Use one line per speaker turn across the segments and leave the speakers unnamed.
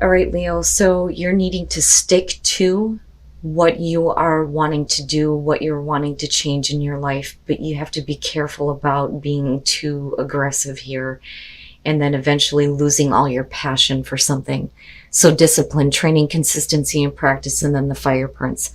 All right, Leo, so you're needing to stick to what you are wanting to do, what you're wanting to change in your life, but you have to be careful about being too aggressive here and then eventually losing all your passion for something. So, discipline, training, consistency, and practice, and then the fire prints,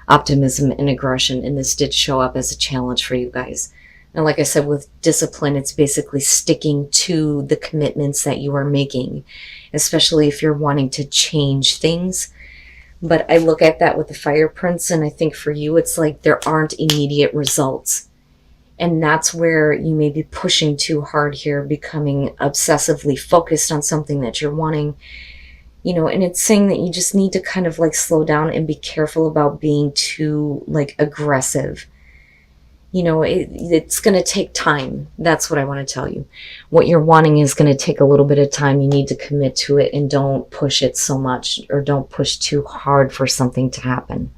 optimism, and aggression. And this did show up as a challenge for you guys. Now, like I said, with discipline, it's basically sticking to the commitments that you are making, especially if you're wanting to change things. But I look at that with the fire prints, and I think for you, it's like there aren't immediate results. And that's where you may be pushing too hard here, becoming obsessively focused on something that you're wanting, and it's saying that you just need to kind of like slow down and be careful about being too like aggressive. It's going to take time. That's what I want to tell you. What you're wanting is going to take a little bit of time. You need to commit to it and don't push it so much, or don't push too hard for something to happen.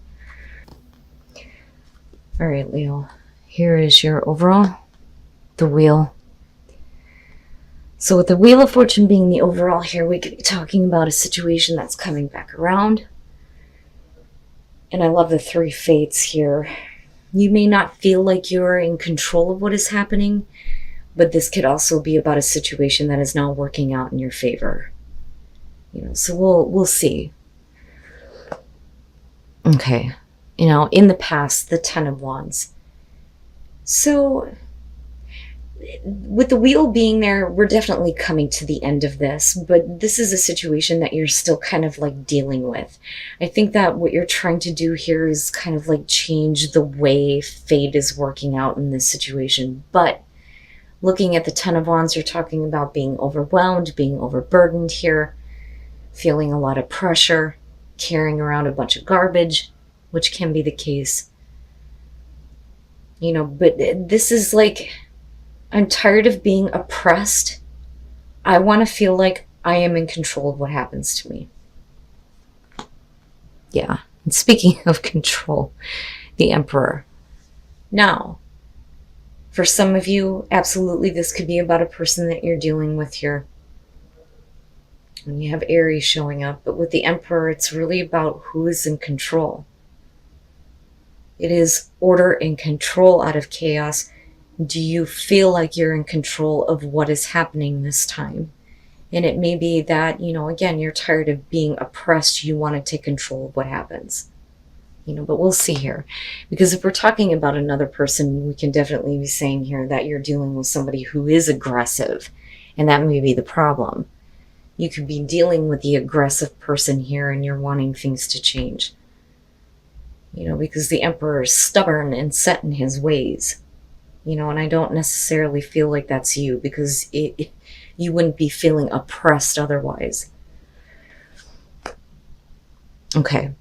All right, Leo, here is your overall, the wheel. So with the Wheel of Fortune being the overall here, we could be talking about a situation that's coming back around. And I love the three fates here. You may not feel like you're in control of what is happening, but this could also be about a situation that is now working out in your favor. So we'll see. Okay. In the past, the Ten of Wands. So with the wheel being there, we're definitely coming to the end of this, but this is a situation that you're still kind of like dealing with. I think that what you're trying to do here is kind of like change the way fate is working out in this situation. But looking at the Ten of Wands, you're talking about being overwhelmed, being overburdened here, feeling a lot of pressure, carrying around a bunch of garbage, which can be the case. But this is like, I'm tired of being oppressed. I want to feel like I am in control of what happens to me. Yeah. And speaking of control, the Emperor. Now, for some of you, absolutely, this could be about a person that you're dealing with here. And you have Aries showing up. But with the Emperor, it's really about who is in control. It is order and control out of chaos. Do you feel like you're in control of what is happening this time? And it may be that, again, you're tired of being oppressed. You want to take control of what happens. But we'll see here. Because if we're talking about another person, we can definitely be saying here that you're dealing with somebody who is aggressive. And that may be the problem. You could be dealing with the aggressive person here and you're wanting things to change. Because the Emperor is stubborn and set in his ways. And I don't necessarily feel like that's you, because you wouldn't be feeling oppressed otherwise. Okay.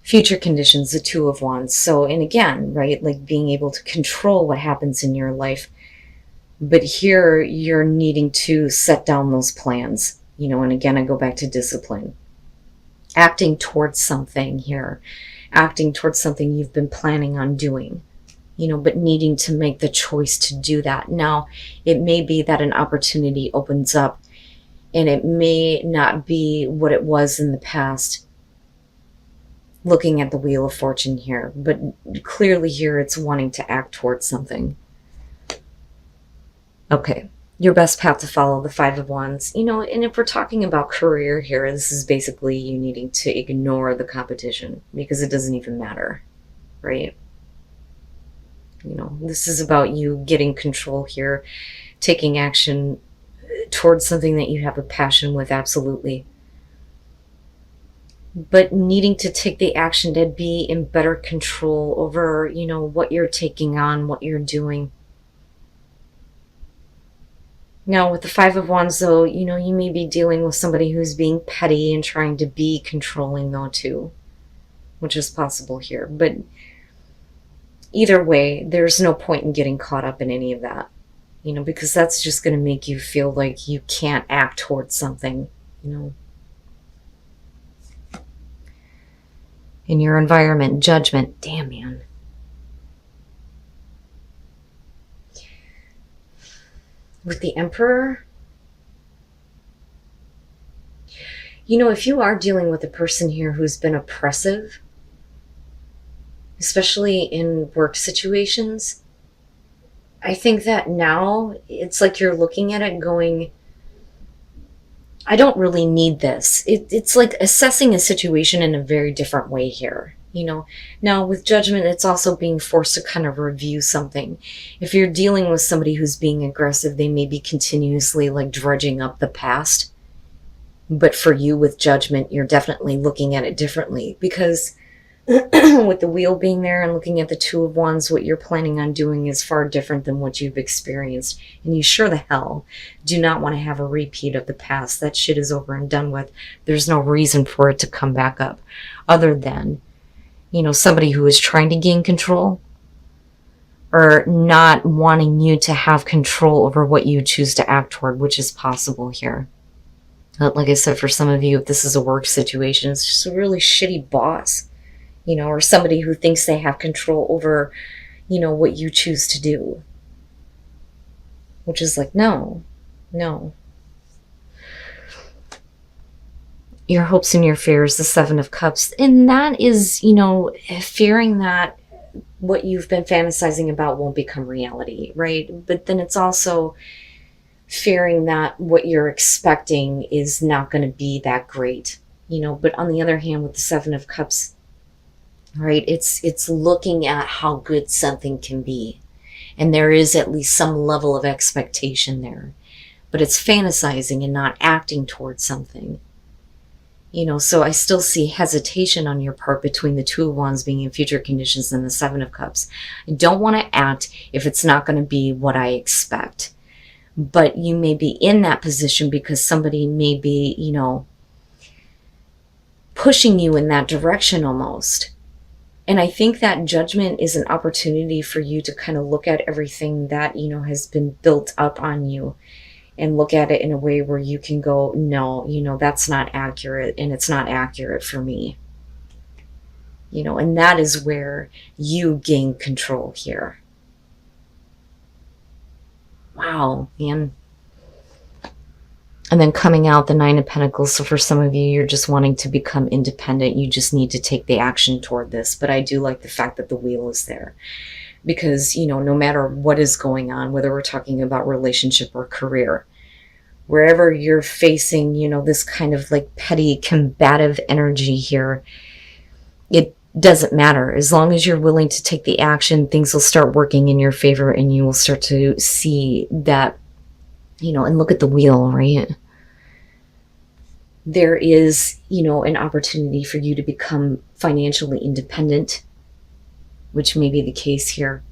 Future conditions, the Two of Wands. So, and again, right, like being able to control what happens in your life. But here you're needing to set down those plans, and again, I go back to discipline. Acting towards something here. Acting towards something you've been planning on doing. But needing to make the choice to do that. Now, it may be that an opportunity opens up and it may not be what it was in the past, looking at the Wheel of Fortune here, but clearly here it's wanting to act towards something. Okay, your best path to follow, the Five of Wands. And if we're talking about career here, this is basically you needing to ignore the competition because it doesn't even matter, right? This is about you getting control here, taking action towards something that you have a passion with, absolutely. But needing to take the action to be in better control over, what you're taking on, what you're doing. Now, with the Five of Wands, though, you may be dealing with somebody who's being petty and trying to be controlling, though, too, which is possible here. But either way, there's no point in getting caught up in any of that, because that's just going to make you feel like you can't act towards something, In your environment, judgment. Damn, man. With the Emperor, If you are dealing with a person here who's been oppressive, especially in work situations, I think that now it's like you're looking at it going, I don't really need this. It's like assessing a situation in a very different way here. Now with judgment, it's also being forced to kind of review something. If you're dealing with somebody who's being aggressive, they may be continuously like dredging up the past. But for you with judgment, you're definitely looking at it differently, because with the wheel being there and looking at the Two of Wands, what you're planning on doing is far different than what you've experienced. And you sure the hell do not want to have a repeat of the past. That shit is over and done with. There's no reason for it to come back up other than, somebody who is trying to gain control or not wanting you to have control over what you choose to act toward, which is possible here. Like I said, for some of you, if this is a work situation, it's just a really shitty boss. Or somebody who thinks they have control over, what you choose to do. Which is like, no. Your hopes and your fears, the Seven of Cups. And that is, fearing that what you've been fantasizing about won't become reality, right? But then it's also fearing that what you're expecting is not going to be that great, But on the other hand, with the Seven of Cups, right, it's looking at how good something can be, and there is at least some level of expectation there, but it's fantasizing and not acting towards something. So I still see hesitation on your part between the Two of Wands being in future conditions and the Seven of Cups. I don't want to act if it's not going to be what I expect, but you may be in that position because somebody may be pushing you in that direction almost. And I think that judgment is an opportunity for you to kind of look at everything that, has been built up on you and look at it in a way where you can go, no, that's not accurate, and it's not accurate for me. And that is where you gain control here. Wow, man. And then coming out the Nine of Pentacles. So for some of you, you're just wanting to become independent. You just need to take the action toward this. But I do like the fact that the wheel is there. Because, no matter what is going on, whether we're talking about relationship or career, wherever you're facing, this kind of like petty combative energy here, it doesn't matter. As long as you're willing to take the action, things will start working in your favor, and you will start to see that, and look at the wheel, right? There is, an opportunity for you to become financially independent, which may be the case here.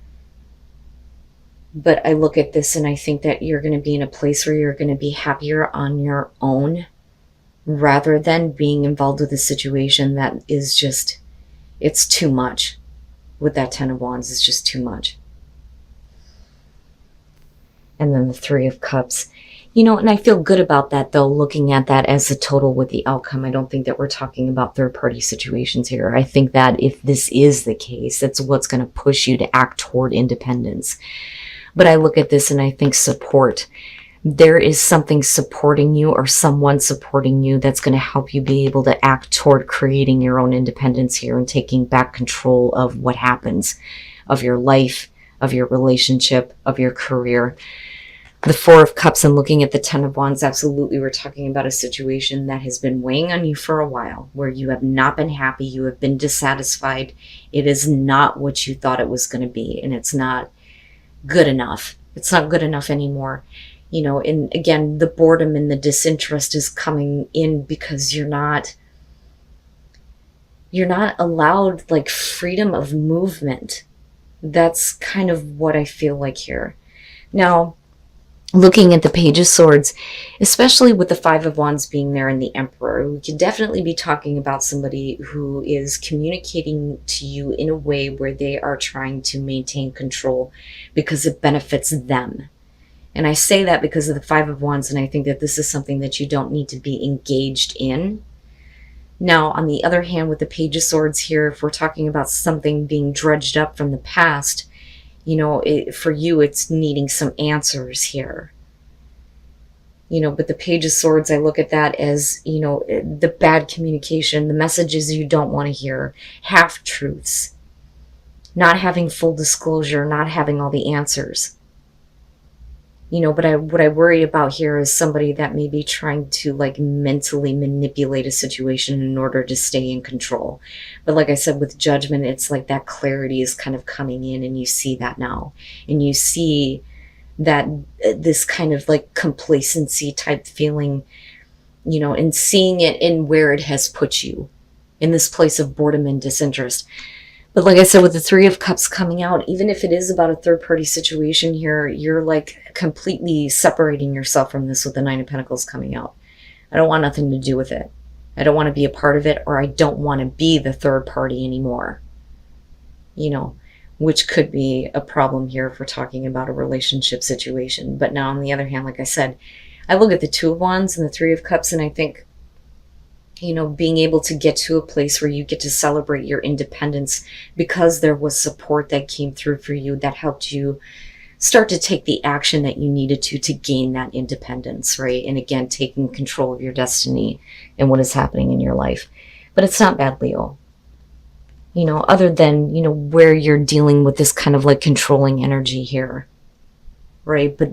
But I look at this and I think that you're going to be in a place where you're going to be happier on your own rather than being involved with a situation that is just, it's too much. With that Ten of Wands, it's just too much. And then the Three of Cups. And I feel good about that, though, looking at that as a total with the outcome. I don't think that we're talking about third-party situations here. I think that if this is the case, that's what's going to push you to act toward independence. But I look at this and I think support. There is something supporting you or someone supporting you that's going to help you be able to act toward creating your own independence here and taking back control of what happens, of your life, of your relationship, of your career. The Four of Cups and looking at the Ten of Wands, absolutely, we're talking about a situation that has been weighing on you for a while, where you have not been happy, you have been dissatisfied. It is not what you thought it was going to be, and it's not good enough. It's not good enough anymore. And again, the boredom and the disinterest is coming in because you're not allowed like freedom of movement. That's kind of what I feel like here. Now, looking at the Page of Swords, especially with the Five of Wands being there and the Emperor, we could definitely be talking about somebody who is communicating to you in a way where they are trying to maintain control because it benefits them. And I say that because of the Five of Wands, and I think that this is something that you don't need to be engaged in. Now, on the other hand, with the Page of Swords here, if we're talking about something being dredged up from the past, for you, it's needing some answers here. But the Page of Swords, I look at that as, the bad communication, the messages you don't want to hear, half-truths, not having full disclosure, not having all the answers. But what I worry about here is somebody that may be trying to like mentally manipulate a situation in order to stay in control. But like I said, with Judgment, it's like that clarity is kind of coming in, and you see that now. And you see that this kind of like complacency type feeling, and seeing it in where it has put you, in this place of boredom and disinterest. But like I said, with the Three of Cups coming out, even if it is about a third party situation here, you're like completely separating yourself from this with the Nine of Pentacles coming out. I don't want nothing to do with it. I don't want to be a part of it, or I don't want to be the third party anymore. Which could be a problem here if we're talking about a relationship situation. But now on the other hand, like I said, I look at the Two of Wands and the Three of Cups, and I think, being able to get to a place where you get to celebrate your independence because there was support that came through for you that helped you start to take the action that you needed to gain that independence, right? And again, taking control of your destiny and what is happening in your life. But it's not bad, Leo. Other than, where you're dealing with this kind of like controlling energy here, right? But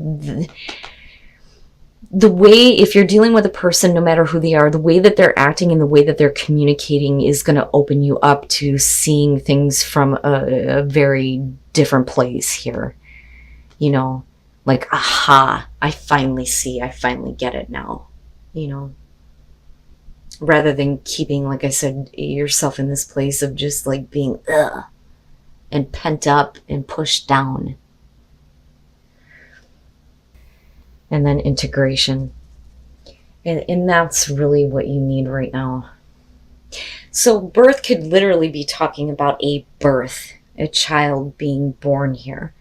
the way, if you're dealing with a person, no matter who they are, the way that they're acting and the way that they're communicating is going to open you up to seeing things from a very different place here. Like, aha, I finally see, I finally get it now, rather than keeping, like I said, yourself in this place of just like being and pent up and pushed down. And then integration. And that's really what you need right now. So birth could literally be talking about a birth, a child being born here.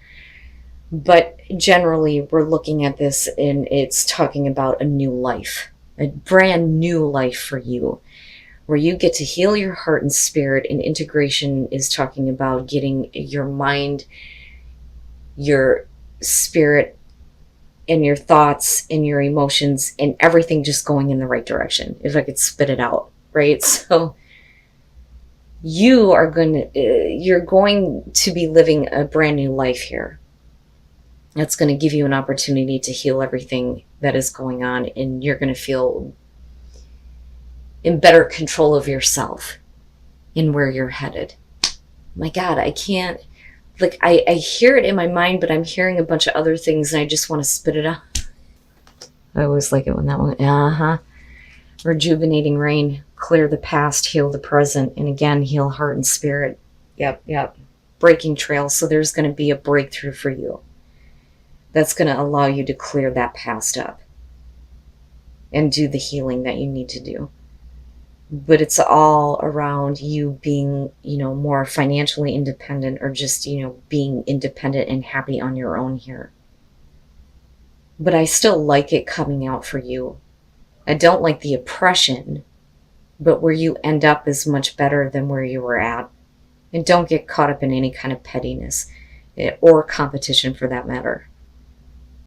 But generally, we're looking at this and it's talking about a new life, a brand new life for you, where you get to heal your heart and spirit. And integration is talking about getting your mind, your spirit, and your thoughts and your emotions and everything just going in the right direction, if I could spit it out, right? So you're going to be living a brand new life here. That's going to give you an opportunity to heal everything that is going on, and you're going to feel in better control of yourself and where you're headed. My God, I can't, like, I hear it in my mind, but I'm hearing a bunch of other things and I just want to spit it out. I always like it when that one, rejuvenating rain, clear the past, heal the present, and again, heal heart and spirit. Yep. Breaking trails. So there's going to be a breakthrough for you. That's going to allow you to clear that past up and do the healing that you need to do. But it's all around you being, more financially independent, or just, being independent and happy on your own here. But I still like it coming out for you. I don't like the oppression, but where you end up is much better than where you were at. And don't get caught up in any kind of pettiness or competition for that matter.